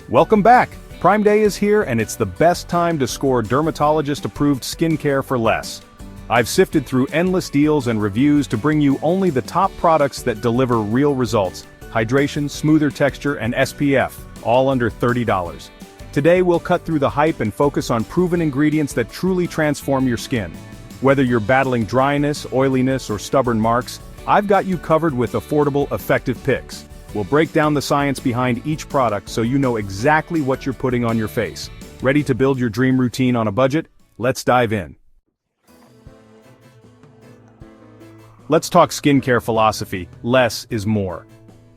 Welcome back! Prime Day is here and it's the best time to score dermatologist-approved skincare for less. I've sifted through endless deals and reviews to bring you only the top products that deliver real results: hydration, smoother texture, and SPF, all under $30. Today we'll cut through the hype and focus on proven ingredients that truly transform your skin. Whether you're battling dryness, oiliness, or stubborn marks, I've got you covered with affordable, effective picks. We'll break down the science behind each product so you know exactly what you're putting on your face. Ready to build your dream routine on a budget? Let's dive in. Let's talk skincare philosophy. Less is more.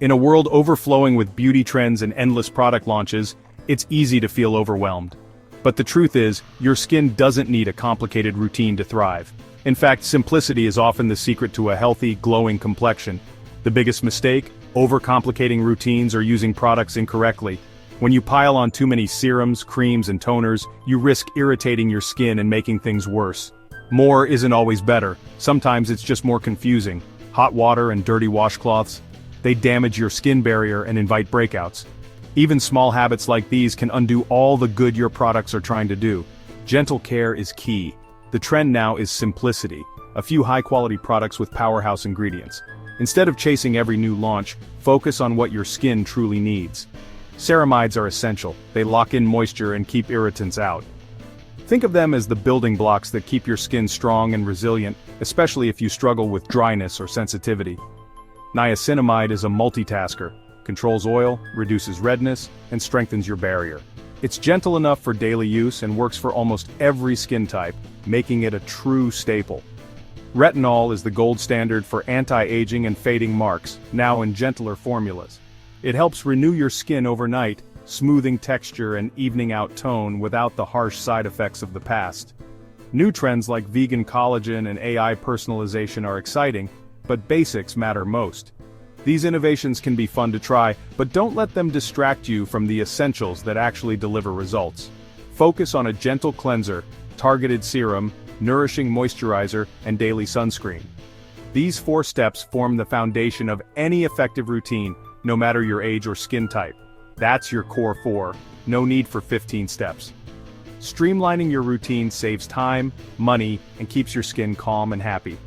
In a world overflowing with beauty trends and endless product launches, it's easy to feel overwhelmed. But the truth is, your skin doesn't need a complicated routine to thrive. In fact, simplicity is often the secret to a healthy, glowing complexion. The biggest mistake? Overcomplicating routines or using products incorrectly. When you pile on too many serums, creams, and toners, you risk irritating your skin and making things worse. More isn't always better. Sometimes it's just more confusing. Hot water and dirty washcloths, they damage your skin barrier and invite breakouts. Even small habits like these can undo all the good your products are trying to do. Gentle care is key. The trend now is simplicity. A few high-quality products with powerhouse ingredients. Instead of chasing every new launch, focus on what your skin truly needs. Ceramides are essential. They lock in moisture and keep irritants out. Think of them as the building blocks that keep your skin strong and resilient, especially if you struggle with dryness or sensitivity. Niacinamide is a multitasker. Controls oil, reduces redness, and strengthens your barrier. It's gentle enough for daily use and works for almost every skin type, making it a true staple. Retinol is the gold standard for anti-aging and fading marks, now in gentler formulas. It helps renew your skin overnight, smoothing texture and evening out tone without the harsh side effects of the past. New trends like vegan collagen and AI personalization are exciting, but basics matter most. These innovations can be fun to try, but don't let them distract you from the essentials that actually deliver results. Focus on a gentle cleanser, targeted serum, nourishing moisturizer, and daily sunscreen. These 4 steps form the foundation of any effective routine, no matter your age or skin type. That's your core 4, no need for 15 steps. Streamlining your routine saves time, money, and keeps your skin calm and happy.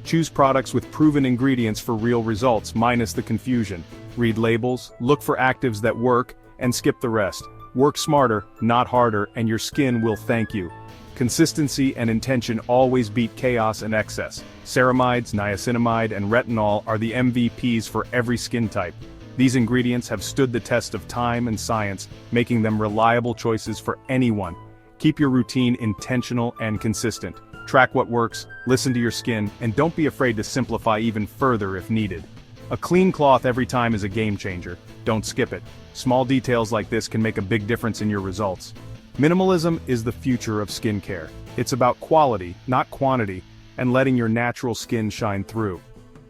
Choose products with proven ingredients for real results, minus the confusion. Read labels, look for actives that work, and skip the rest. Work smarter, not harder, and your skin will thank you. Consistency and intention always beat chaos and excess. Ceramides, niacinamide, and retinol are the MVPs for every skin type. These ingredients have stood the test of time and science, making them reliable choices for anyone. Keep your routine intentional and consistent. Track what works, listen to your skin, and don't be afraid to simplify even further if needed. A clean cloth every time is a game changer. Don't skip it. Small details like this can make a big difference in your results. Minimalism is the future of skincare. It's about quality, not quantity, and letting your natural skin shine through.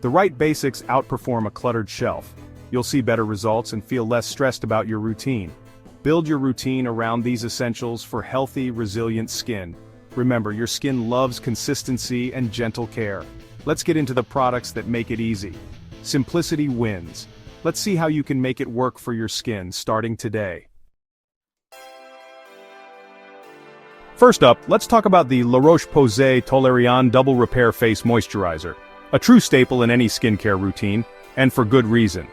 The right basics outperform a cluttered shelf. You'll see better results and feel less stressed about your routine. Build your routine around these essentials for healthy, resilient skin. Remember, your skin loves consistency and gentle care. Let's get into the products that make it easy. Simplicity wins. Let's see how you can make it work for your skin starting today. First up, let's talk about the Roche-Posay Toleriane Double Repair Face Moisturizer. A true staple in any skincare routine, and for good reason.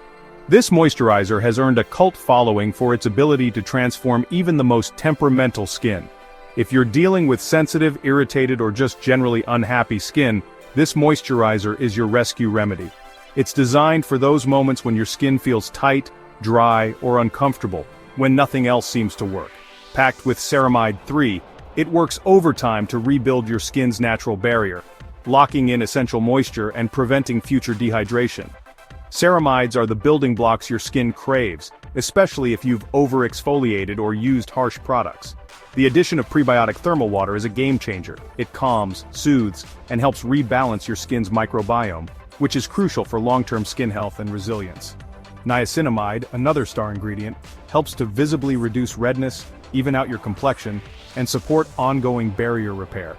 This moisturizer has earned a cult following for its ability to transform even the most temperamental skin. If you're dealing with sensitive, irritated, or just generally unhappy skin, this moisturizer is your rescue remedy. It's designed for those moments when your skin feels tight, dry, or uncomfortable, when nothing else seems to work. Packed with Ceramide 3, it works overtime to rebuild your skin's natural barrier, locking in essential moisture and preventing future dehydration. Ceramides are the building blocks your skin craves, especially if you've over-exfoliated or used harsh products. The addition of prebiotic thermal water is a game changer. It calms, soothes, and helps rebalance your skin's microbiome, which is crucial for long-term skin health and resilience. Niacinamide, another star ingredient, helps to visibly reduce redness, even out your complexion, and support ongoing barrier repair.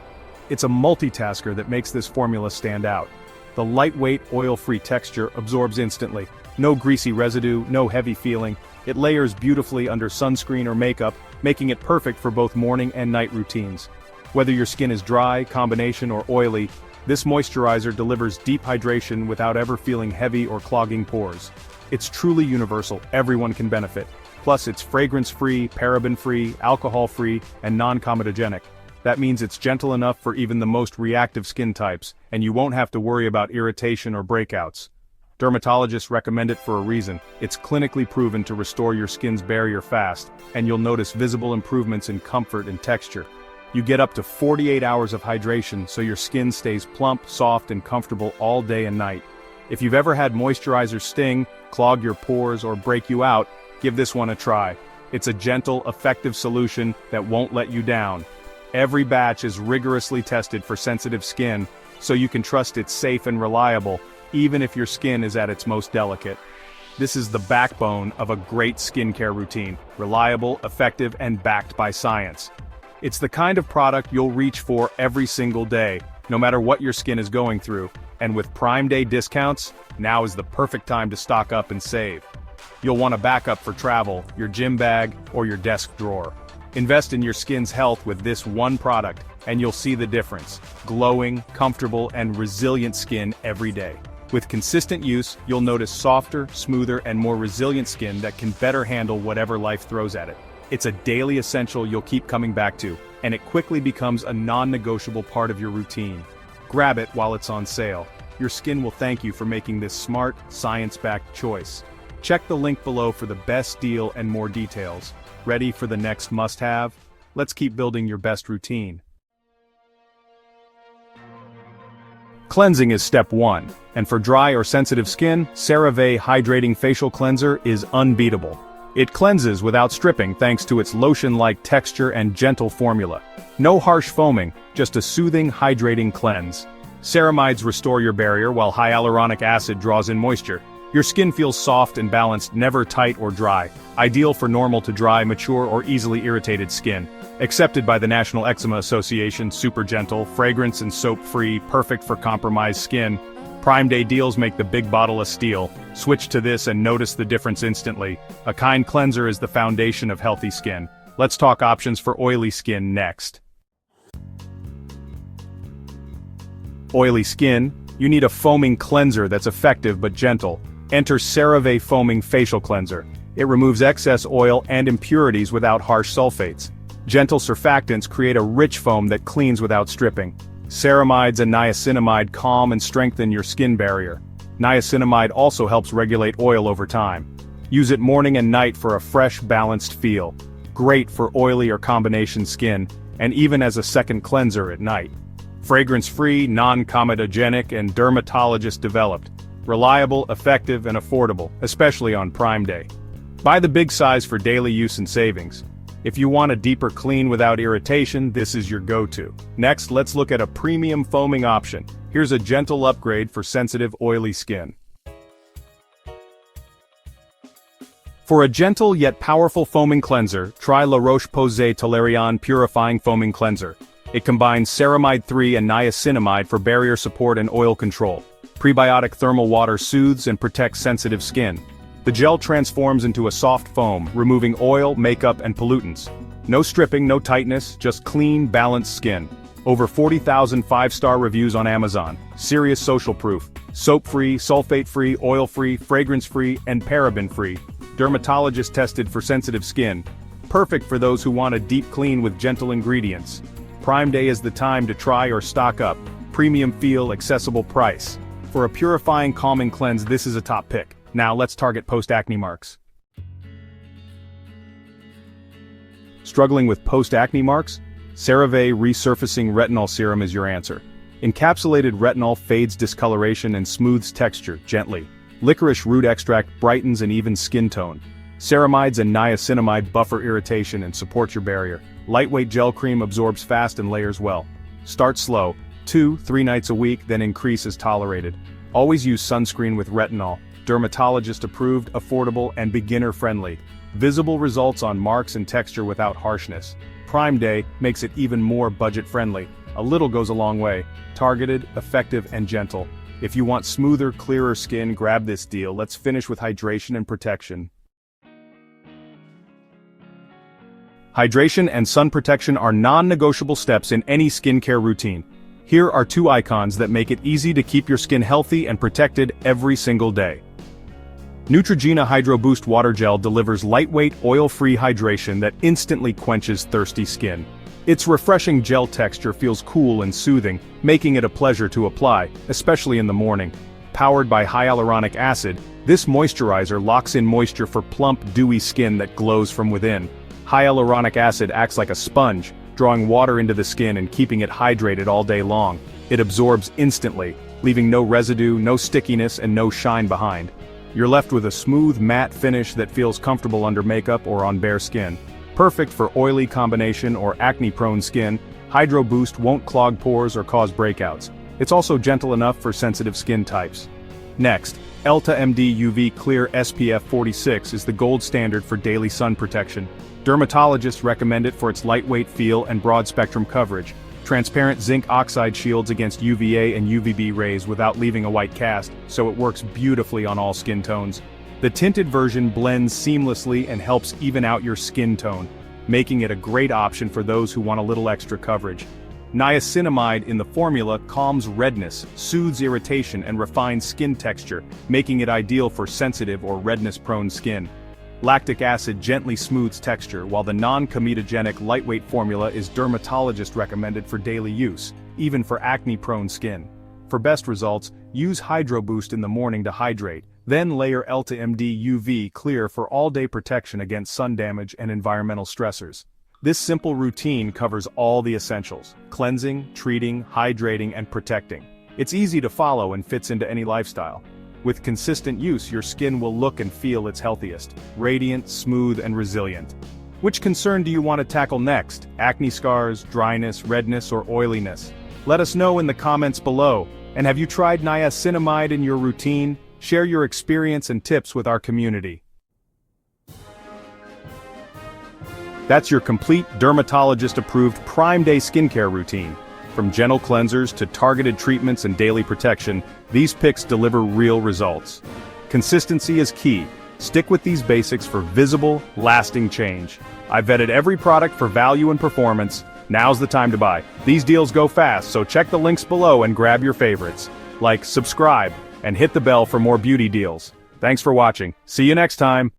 It's a multitasker that makes this formula stand out. The lightweight, oil-free texture absorbs instantly, No greasy residue, no heavy feeling. It layers beautifully under sunscreen or makeup, making it perfect for both morning and night routines. Whether your skin is dry, combination, or oily, this moisturizer delivers deep hydration without ever feeling heavy or clogging pores. It's truly universal, everyone can benefit. Plus it's fragrance-free, paraben-free, alcohol-free, and non-comedogenic. That means it's gentle enough for even the most reactive skin types, and you won't have to worry about irritation or breakouts. Dermatologists recommend it for a reason. It's clinically proven to restore your skin's barrier fast, and you'll notice visible improvements in comfort and texture. You get up to 48 hours of hydration so your skin stays plump, soft, and comfortable all day and night. If you've ever had moisturizer sting, clog your pores, or break you out, give this one a try. It's a gentle, effective solution that won't let you down. Every batch is rigorously tested for sensitive skin, so you can trust it's safe and reliable, even if your skin is at its most delicate. This is the backbone of a great skincare routine, reliable, effective, and backed by science. It's the kind of product you'll reach for every single day, no matter what your skin is going through, and with Prime Day discounts, now is the perfect time to stock up and save. You'll want a backup for travel, your gym bag, or your desk drawer. Invest in your skin's health with this one product, and you'll see the difference. Glowing, comfortable, and resilient skin every day. With consistent use, you'll notice softer, smoother, and more resilient skin that can better handle whatever life throws at it. It's a daily essential you'll keep coming back to, and it quickly becomes a non-negotiable part of your routine. Grab it while it's on sale. Your skin will thank you for making this smart, science-backed choice. Check the link below for the best deal and more details. Ready for the next must-have? Let's keep building your best routine. Cleansing is step 1, and for dry or sensitive skin, CeraVe Hydrating Facial Cleanser is unbeatable. It cleanses without stripping thanks to its lotion-like texture and gentle formula. No harsh foaming, just a soothing, hydrating cleanse. Ceramides restore your barrier while hyaluronic acid draws in moisture. Your skin feels soft and balanced, never tight or dry. Ideal for normal to dry, mature, or easily irritated skin. Accepted by the National Eczema Association, super gentle, fragrance and soap-free, perfect for compromised skin. Prime Day deals make the big bottle a steal. Switch to this and notice the difference instantly. A kind cleanser is the foundation of healthy skin. Let's talk options for oily skin next. Oily skin, you need a foaming cleanser that's effective but gentle. Enter CeraVe Foaming Facial Cleanser. It removes excess oil and impurities without harsh sulfates. Gentle surfactants create a rich foam that cleans without stripping. Ceramides and niacinamide calm and strengthen your skin barrier. Niacinamide also helps regulate oil over time. Use it morning and night for a fresh, balanced feel. Great for oily or combination skin, and even as a second cleanser at night. Fragrance-free, non-comedogenic, and dermatologist developed. Reliable, effective, and affordable, especially on Prime Day. Buy the big size for daily use and savings. If you want a deeper clean without irritation, this is your go-to. Next, let's look at a premium foaming option. Here's a gentle upgrade for sensitive, oily skin. For a gentle yet powerful foaming cleanser, try La Roche-Posay Toleriane Purifying Foaming Cleanser. It combines Ceramide 3 and niacinamide for barrier support and oil control. Prebiotic thermal water soothes and protects sensitive skin. The gel transforms into a soft foam, removing oil, makeup, and pollutants. No stripping, no tightness, just clean, balanced skin. Over 40,000 5-star reviews on Amazon. Serious social proof. Soap-free, sulfate-free, oil-free, fragrance-free, and paraben-free. Dermatologist tested for sensitive skin. Perfect for those who want a deep clean with gentle ingredients. Prime Day is the time to try or stock up. Premium feel, accessible price. For a purifying, calming cleanse, this is a top pick. Now let's target post-acne marks. Struggling with post-acne marks? CeraVe Resurfacing Retinol Serum is your answer. Encapsulated retinol fades discoloration and smooths texture gently. Licorice root extract brightens and evens skin tone. Ceramides and niacinamide buffer irritation and support your barrier. Lightweight gel cream absorbs fast and layers well. Start slow, 2-3 nights a week, then increase as tolerated. Always use sunscreen with retinol. Dermatologist approved, affordable, and beginner-friendly. Visible results on marks and texture without harshness. Prime Day makes it even more budget-friendly. A little goes a long way. Targeted, effective, and gentle. If you want smoother, clearer skin, grab this deal. Let's finish with hydration and protection. Hydration and sun protection are non-negotiable steps in any skincare routine. Here are two icons that make it easy to keep your skin healthy and protected every single day. Neutrogena Hydro Boost Water Gel delivers lightweight, oil-free hydration that instantly quenches thirsty skin. Its refreshing gel texture feels cool and soothing, making it a pleasure to apply, especially in the morning. Powered by hyaluronic acid, this moisturizer locks in moisture for plump, dewy skin that glows from within. Hyaluronic acid acts like a sponge, drawing water into the skin and keeping it hydrated all day long. It absorbs instantly, leaving no residue, no stickiness, and no shine behind. You're left with a smooth, matte finish that feels comfortable under makeup or on bare skin. Perfect for oily combination or acne-prone skin, Hydro Boost won't clog pores or cause breakouts. It's also gentle enough for sensitive skin types. Next, EltaMD UV Clear SPF 46 is the gold standard for daily sun protection. Dermatologists recommend it for its lightweight feel and broad-spectrum coverage. Transparent zinc oxide shields against UVA and UVB rays without leaving a white cast, so it works beautifully on all skin tones. The tinted version blends seamlessly and helps even out your skin tone, making it a great option for those who want a little extra coverage. Niacinamide in the formula calms redness, soothes irritation, and refines skin texture, making it ideal for sensitive or redness-prone skin. Lactic acid gently smooths texture, while the non-comedogenic lightweight formula is dermatologist recommended for daily use, even for acne-prone skin. For best results, use Hydro Boost in the morning to hydrate, then layer EltaMD UV Clear for all-day protection against sun damage and environmental stressors. This simple routine covers all the essentials: cleansing, treating, hydrating, and protecting. It's easy to follow and fits into any lifestyle. With consistent use, your skin will look and feel its healthiest, radiant, smooth, and resilient. Which concern do you want to tackle next? Acne scars, dryness, redness, or oiliness? Let us know in the comments below. And have you tried niacinamide in your routine? Share your experience and tips with our community. That's your complete dermatologist-approved Prime Day skincare routine. From gentle cleansers to targeted treatments and daily protection, these picks deliver real results. Consistency is key. Stick with these basics for visible, lasting change. I've vetted every product for value and performance. Now's the time to buy. These deals go fast, so check the links below and grab your favorites. Like, subscribe, and hit the bell for more beauty deals. Thanks for watching. See you next time.